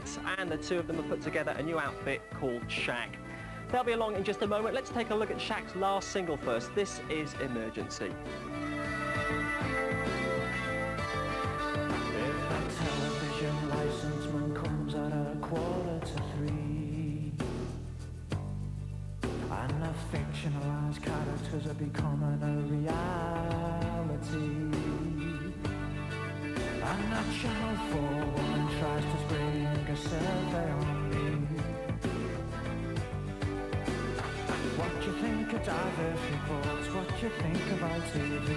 outfit, and the two of them have put together a new outfit called Shack. They'll be along in just a moment. Let's take a look at Shack's last single first. This is Emergency. If a television licenseman comes at 2:45 and the fictionalized characters are becoming a reality, and the Channel 4 woman tries to spring a survey on me, what you think of diverse reports, what you think about TV,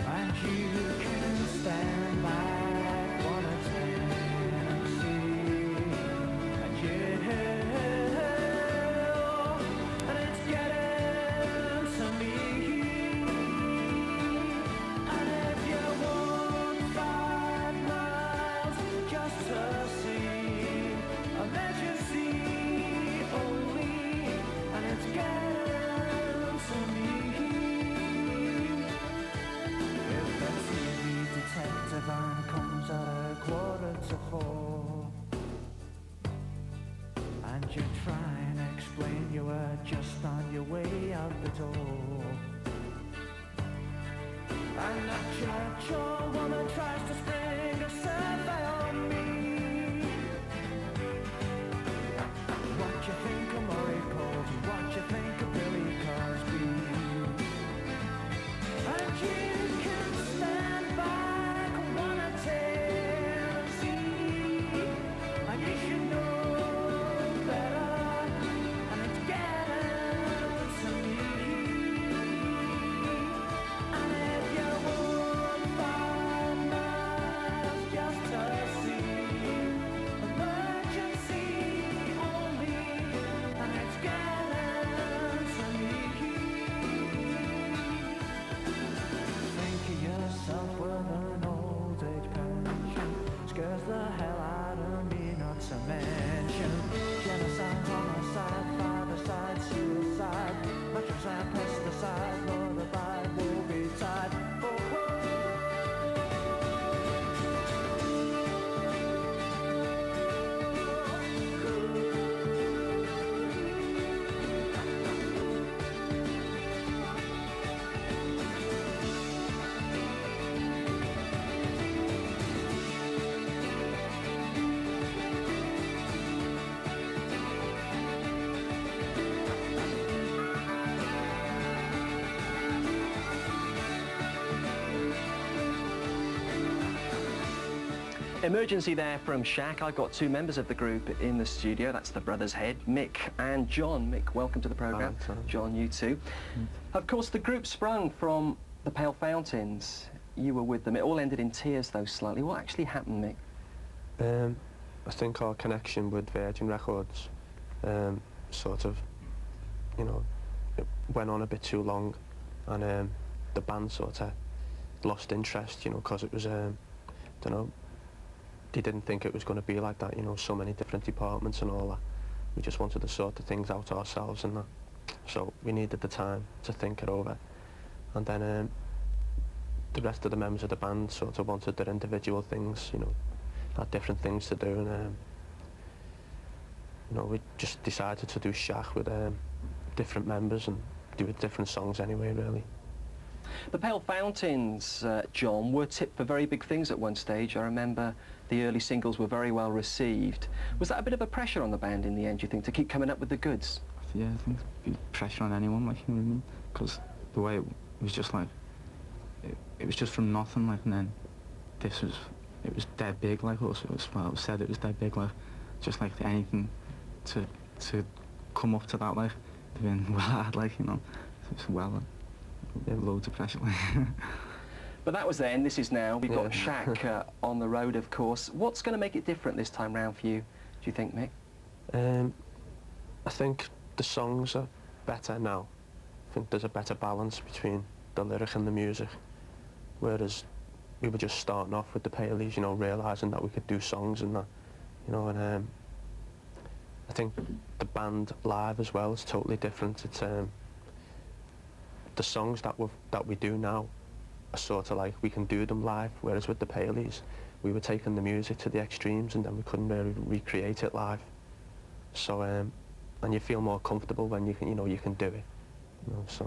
and you can stand back, wanna see, and and it's getting to me, and if you walk 5 miles just to see, emergency only, and it's getting to me. If the TV detective van comes at 3:45 and you try and explain you were just on your way out the door, and the church or woman tries to spring a survey on me, what you think of Murray Coles, what you think of Billy Cosby, and you can stand back, wanna tell and see, and you should know better, and it's getting to me, and if you walk 5 miles just to see, emergency only, and it's getting to me. Think of yourself with an old age pension, scares the hell out of me, not to mention genocide, homicide, five-a-side, suicide, matricide, pesticide, motorbike will be tied. Oh, Emergency there from Shack. I've got two members of the group in the studio. That's the brothers Head, Mick and John. Mick, welcome to the programme. John, you too. Of course, the group sprung from the Pale Fountains. You were with them. It all ended in tears, though, slightly. What actually happened, Mick? I think our connection with Virgin Records sort of, you know, it went on a bit too long, and the band sort of lost interest, you know, because it was, don't know, they didn't think it was going to be like that, you know, so many different departments and all that. We just wanted to sort of things out ourselves and that. So we needed the time to think it over. And then the rest of the members of the band sort of wanted their individual things, you know, had different things to do, and you know, we just decided to do Shack with different members and do different songs anyway, really. The Pale Fountains, John, were tipped for very big things at one stage. I remember the early singles were very well received. Was that a bit of a pressure on the band in the end, do you think, to keep coming up with the goods? Yeah, I think it'd be pressure on anyone, like, you know what I mean? Because the way it was just like, it was just from nothing, like, and then it was dead big, like, also, it was said it was dead big, like, just like anything to come up to that, like, been well hard, like, you know, it's well, loads of pressure, like. But that was then, this is now. We've got Shack on the road, of course. What's going to make it different this time round for you, do you think, Mick? I think the songs are better now. I think there's a better balance between the lyric and the music. Whereas we were just starting off with the Paleys, you know, realising that we could do songs and that, you know, and I think the band live as well is totally different. It's the songs that we do now are sort of like we can do them live, whereas with the Paleys we were taking the music to the extremes, and then we couldn't really recreate it live. So, and you feel more comfortable when you can, you can do it. So.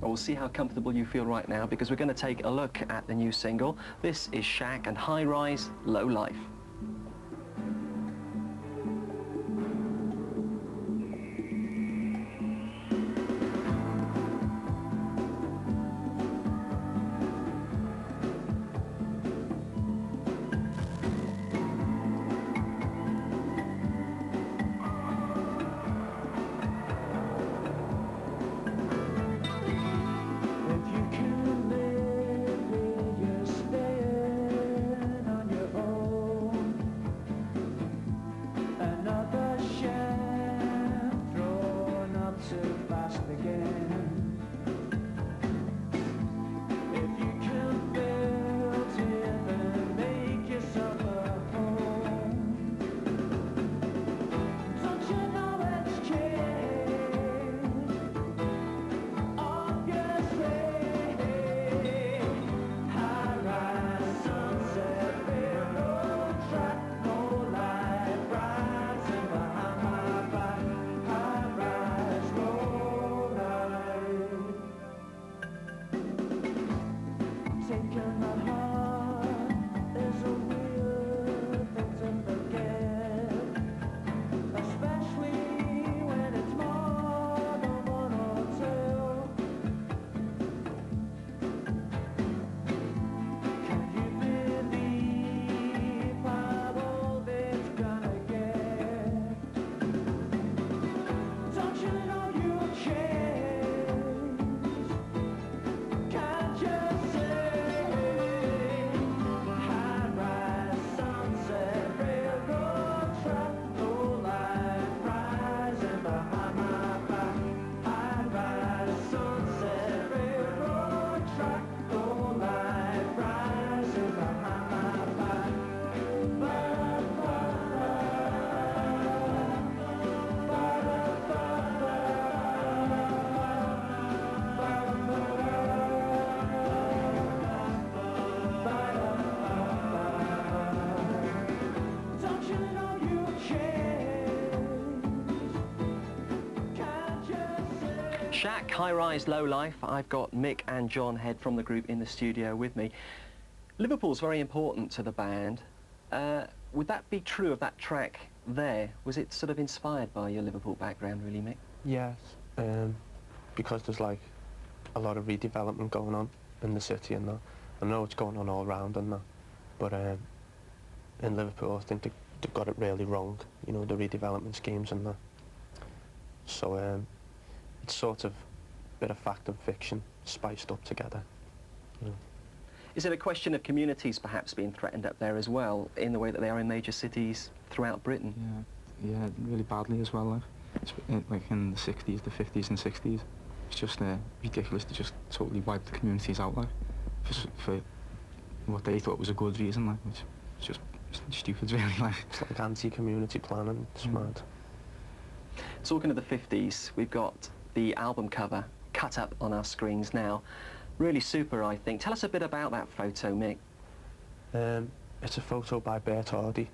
Well, we'll see how comfortable you feel right now, because we're going to take a look at the new single. This is Shaq and High Rise, Low Life. Shaq, High Rise, Low Life. I've got Mick and John Head from the group in the studio with me. Liverpool's very important to the band. Would that be true of that track there? Was it sort of inspired by your Liverpool background, really, Mick? Yes, because there's like a lot of redevelopment going on in the city and that. I know it's going on all around and that, but in Liverpool I think they've got it really wrong, the redevelopment schemes and that. So it's sort of a bit of fact and fiction spiced up together. Is it a question of communities perhaps being threatened up there as well, in the way that they are in major cities throughout Britain? Yeah, really badly as well. Like in the 60s, the 50s and 60s, it's just ridiculous to just totally wipe the communities out, like, for what they thought was a good reason, like, which is just stupid, really. Like. It's like anti-community planning. It's mad. Talking of the 50s, we've got the album cover cut up on our screens now. Really super, I think. Tell us a bit about that photo, Mick. It's a photo by Bert Hardy,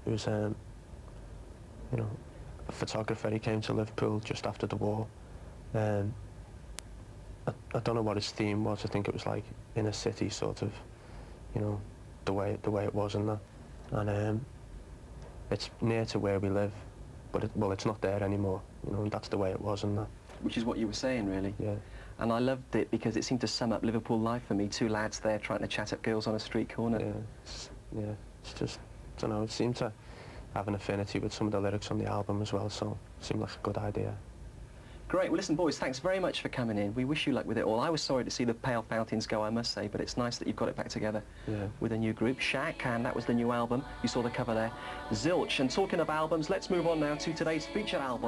who's a photographer. He came to Liverpool just after the war. I don't know what his theme was. I think it was like inner city, sort of, the way it was in there. And it's near to where we live, but it's not there anymore. That's the way it was in there. Which is what you were saying, really. Yeah. And I loved it because it seemed to sum up Liverpool life for me. Two lads there trying to chat up girls on a street corner. Yeah, it's just, I don't know, it seemed to have an affinity with some of the lyrics on the album as well, so it seemed like a good idea. Great. Well, listen, boys, thanks very much for coming in. We wish you luck with it all. I was sorry to see the Pale Fountains go, I must say, but it's nice that you've got it back together with a new group. Shaq, and that was the new album. You saw the cover there. Zilch. And talking of albums, let's move on now to today's featured album.